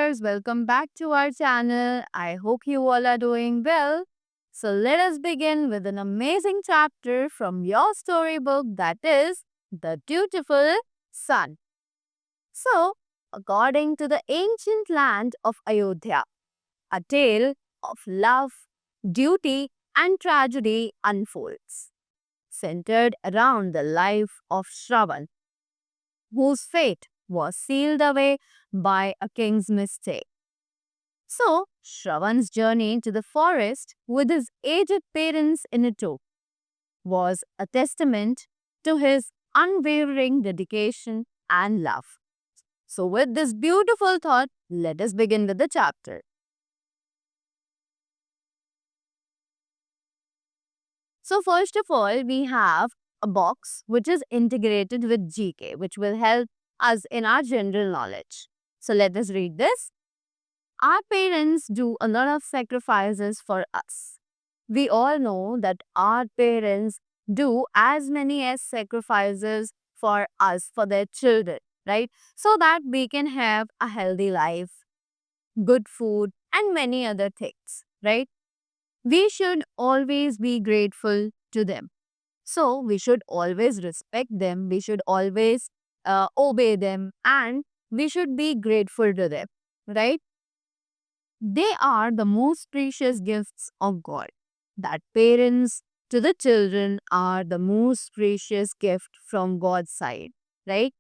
viewers, welcome back to our channel. I hope you all are doing well. So, let us begin with an amazing chapter from your storybook, that is The Dutiful Son. So, according to the ancient land of Ayodhya, a tale of love, duty, and tragedy unfolds, centered around the life of Shravan, whose fate was sealed away by a king's mistake. So, Shravan's journey to the forest with his aged parents in tow was a testament to his unwavering dedication and love. So, with this beautiful thought, let us begin with the chapter. So, first of all, we have a box which is integrated with GK, which will help us in our general knowledge. So, let us read this. Our parents do a lot of sacrifices for us. We all know that our parents do as many as sacrifices for us, for their children, right? So that we can have a healthy life, good food, and many other things, right? We should always be grateful to them. So we should always respect them, we should always obey them, and we should be grateful to them, right? They are the most precious gifts of God. That parents to the children are the most precious gift from God's side, right?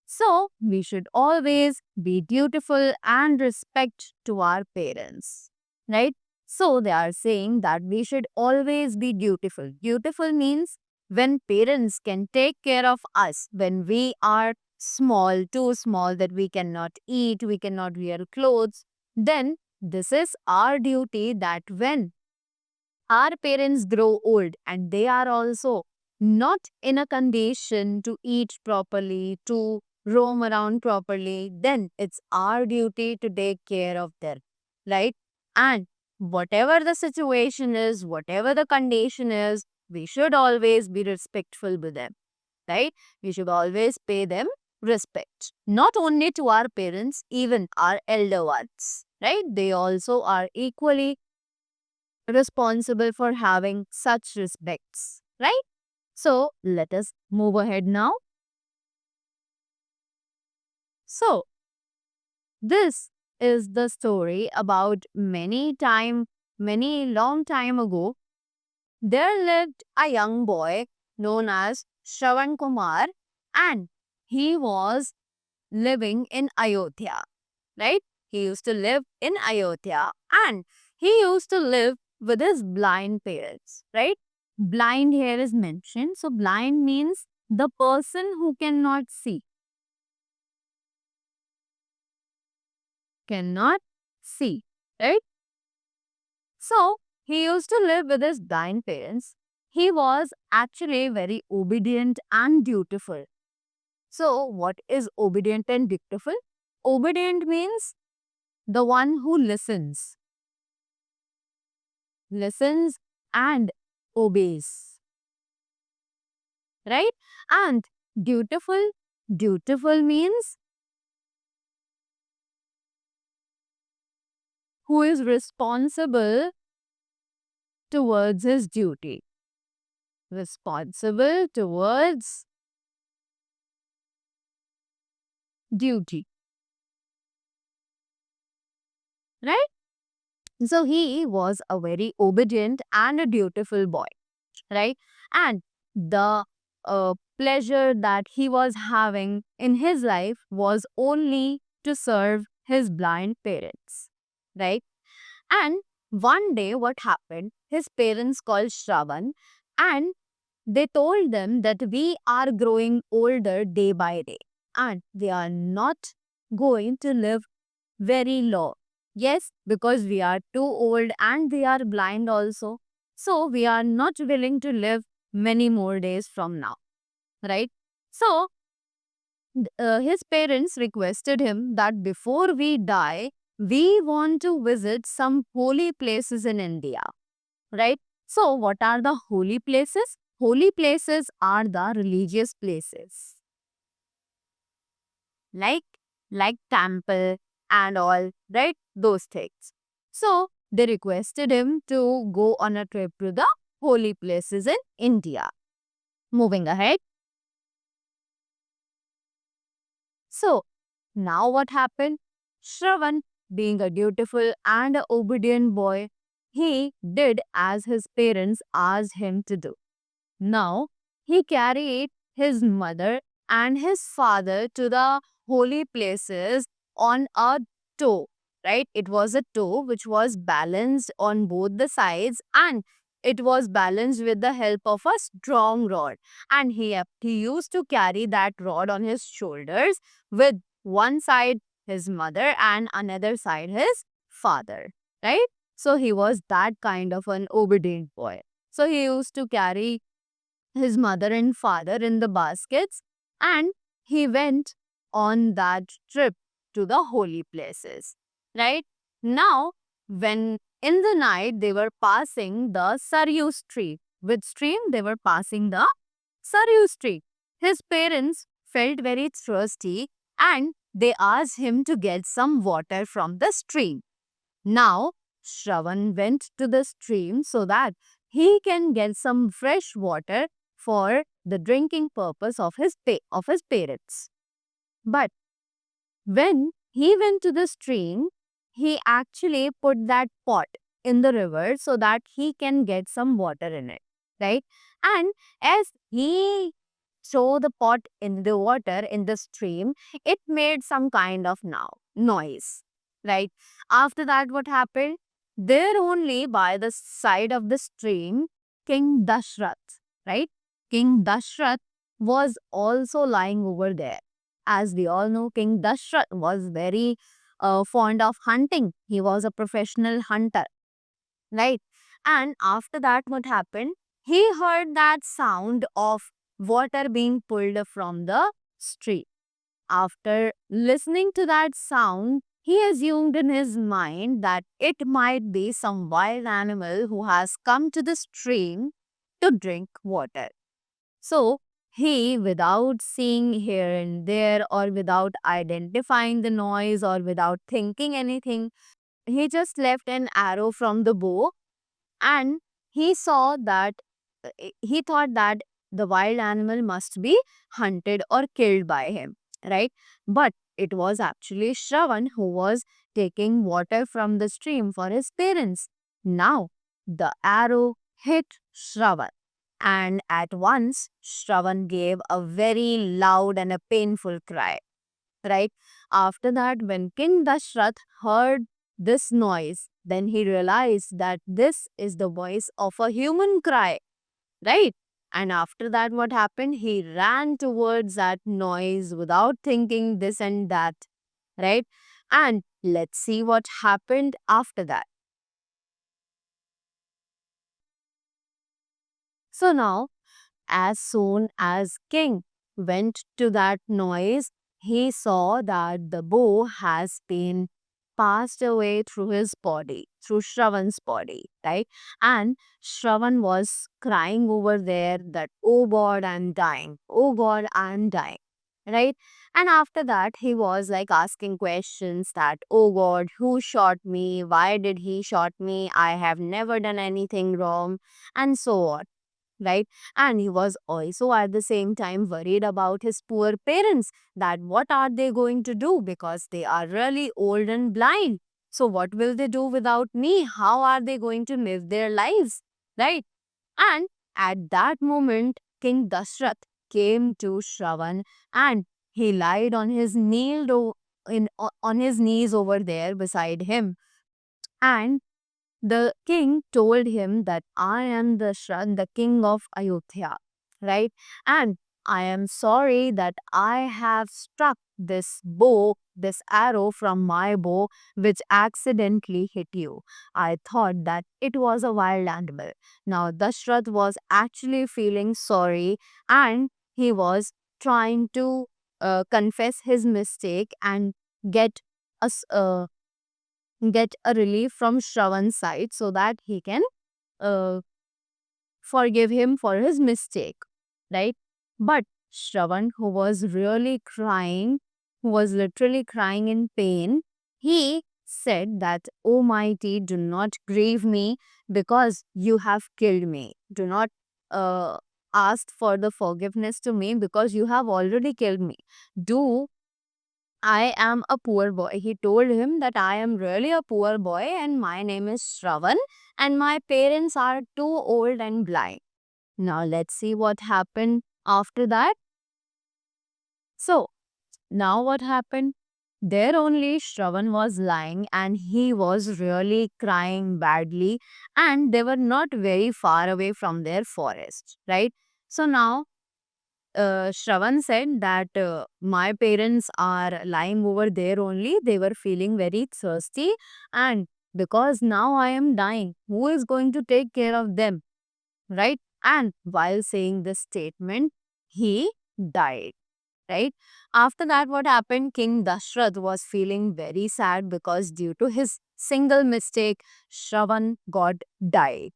So, we should always be dutiful and respect to our parents, right? So, they are saying that we should always be dutiful. Dutiful means when parents can take care of us when we are small, too small that we cannot eat, we cannot wear clothes, then this is our duty that when our parents grow old and they are also not in a condition to eat properly, to roam around properly, then it's our duty to take care of them, right? And whatever the situation is, whatever the condition is, we should always be respectful with them, right? We should always pay them respect, not only to our parents, even our elder ones, right? They also are equally responsible for having such respects, right? So let us move ahead now. So this is the story about many long time ago. There lived a young boy known as Shravan Kumar, and he was living in Ayodhya, right? He used to live in Ayodhya and he used to live with his blind parents, right? Blind here is mentioned. So, blind means the person who cannot see, cannot see, right? So, he used to live with his blind parents. He was actually very obedient and dutiful. So, what is obedient and dutiful? Obedient means the one who listens and obeys, right? And dutiful means who is responsible towards his duty, responsible towards duty, right? So he was a very obedient and a dutiful boy, right? And the pleasure that he was having in his life was only to serve his blind parents, right? And one day, what happened? His parents called Shravan and they told them that we are growing older day by day and we are not going to live very long. Yes, because we are too old and we are blind also. So, we are not willing to live many more days from now, right? So, his parents requested him that before we die, we want to visit some holy places in India, right? So, what are the holy places? Holy places are the religious places, like like temple and all, right? Those things. So they requested him to go on a trip to the holy places in India. Moving ahead. So now what happened? Shravan, being a dutiful and a obedient boy, he did as his parents asked him to do. Now he carried his mother and his father to the holy places on a toe, right? It was a toe which was balanced on both the sides, and it was balanced with the help of a strong rod. And he used to carry that rod on his shoulders, with one side his mother and another side his father, right? So he was that kind of an obedient boy. So he used to carry his mother and father in the baskets, and he went on that trip to the holy places, right? Now, when in the night they were passing the Saryu stream, which stream they were passing? The Saryu stream. His parents felt very thirsty, and they asked him to get some water from the stream. Now, Shravan went to the stream so that he can get some fresh water for the drinking purpose of of his parents. But when he went to the stream, he actually put that pot in the river so that he can get some water in it, right? And as he threw the pot in the water in the stream, it made some kind of noise, right? After that, what happened? There only by the side of the stream, King Dashrath, right? King Dashrath was also lying over there. As we all know, King Dashrath was very fond of hunting. He was a professional hunter, right? And after that, what happened? He heard that sound of water being pulled from the stream. After listening to that sound, he assumed in his mind that it might be some wild animal who has come to the stream to drink water. So he, without seeing here and there, or without identifying the noise, or without thinking anything, he just left an arrow from the bow, and he saw that he thought that the wild animal must be hunted or killed by him, right? But it was actually Shravan who was taking water from the stream for his parents. Now the arrow hit Shravan, and at once Shravan gave a very loud and a painful cry, right? After that, when King Dashrath heard this noise, then he realized that this is the voice of a human cry, right? And after that, what happened? He ran towards that noise without thinking this and that, right? And let's see what happened after that. So now, as soon as King went to that noise, he saw that the bow has been passed away through his body, through Shravan's body, right? And Shravan was crying over there that, oh God, I'm dying. Oh God, I'm dying. Right? And after that, he was like asking questions that, oh God, who shot me? Why did he shot me? I have never done anything wrong, and so on, right? And he was also at the same time worried about his poor parents, that what are they going to do, because they are really old and blind. So what will they do without me? How are they going to live their lives, right? And at that moment, King Dashrath came to Shravan, and he lied on his on his knees over there beside him, and the king told him that I am the king of Ayodhya, right? And I am sorry that I have struck this bow, this arrow from my bow, which accidentally hit you. I thought that it was a wild animal. Now, Dashrath was actually feeling sorry, and he was trying to confess his mistake and get us get a relief from Shravan's side so that he can uh, forgive him for his mistake, right? But Shravan, who was really crying, who was literally crying in pain, He said that, "O mighty, do not grieve me because you have killed me. Do not uh, ask for the forgiveness to me because you have already killed me. Do I am a poor boy." He told him that I am really a poor boy and my name is Shravan and my parents are too old and blind. Now let's see what happened after that. So now what happened? There only Shravan was lying and he was really crying badly and they were not very far away from their forest, right? So now Shravan said that my parents are lying over there only. They were feeling very thirsty and because now I am dying, who is going to take care of them, right? And while saying this statement, he died, right? After that, what happened? King Dashrath was feeling very sad because due to his single mistake, Shravan got died,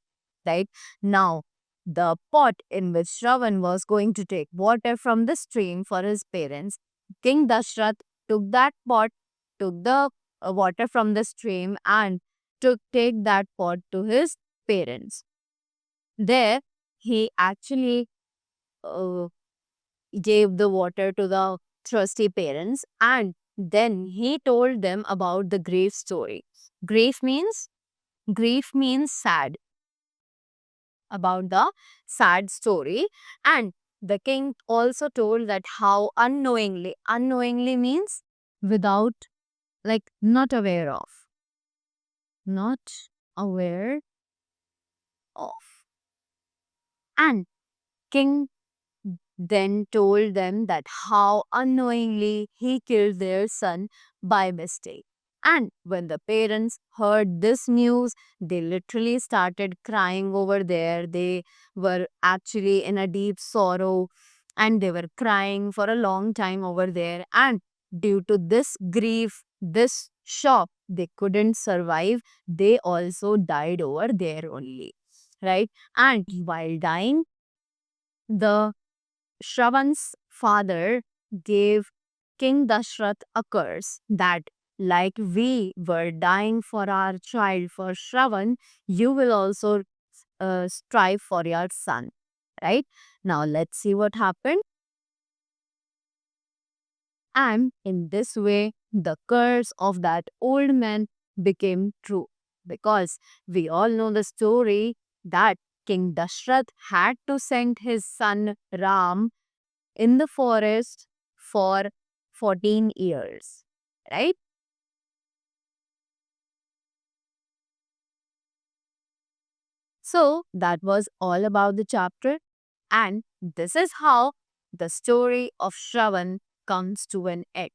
right? Now, the pot in which Shravan was going to take water from the stream for his parents, King Dashrath took that pot, took the water from the stream and took take that pot to his parents. There, he actually uh, gave the water to the thirsty parents and then he told them about the grief story. Grief means grief means sad, about the sad story, and the king also told that how unknowingly means without, like not aware of, not aware of, and king then told them that how unknowingly he killed their son by mistake. And when the parents heard this news, they literally started crying over there. They were actually in a deep sorrow and they were crying for a long time over there. And due to this grief, this shock, they couldn't survive. They also died over there only. Right? And while dying, the Shravan's father gave King Dashrath a curse that, like we were dying for our child for Shravan, you will also strive for your son. Right? Now, let's see what happened. And in this way, the curse of that old man became true. Because we all know the story that King Dashrath had to send his son Ram in the forest for 14 years, right? So that was all about the chapter, and this is how the story of Shravan comes to an end,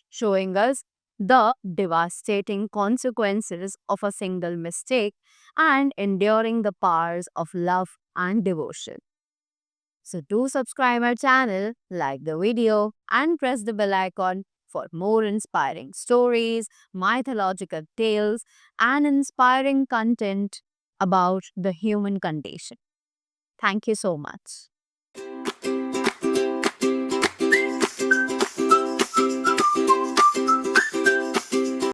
showing us the devastating consequences of a single mistake and enduring the powers of love and devotion. So do subscribe our channel, like the video and press the bell icon for more inspiring stories, mythological tales and inspiring content about the human condition. Thank you so much.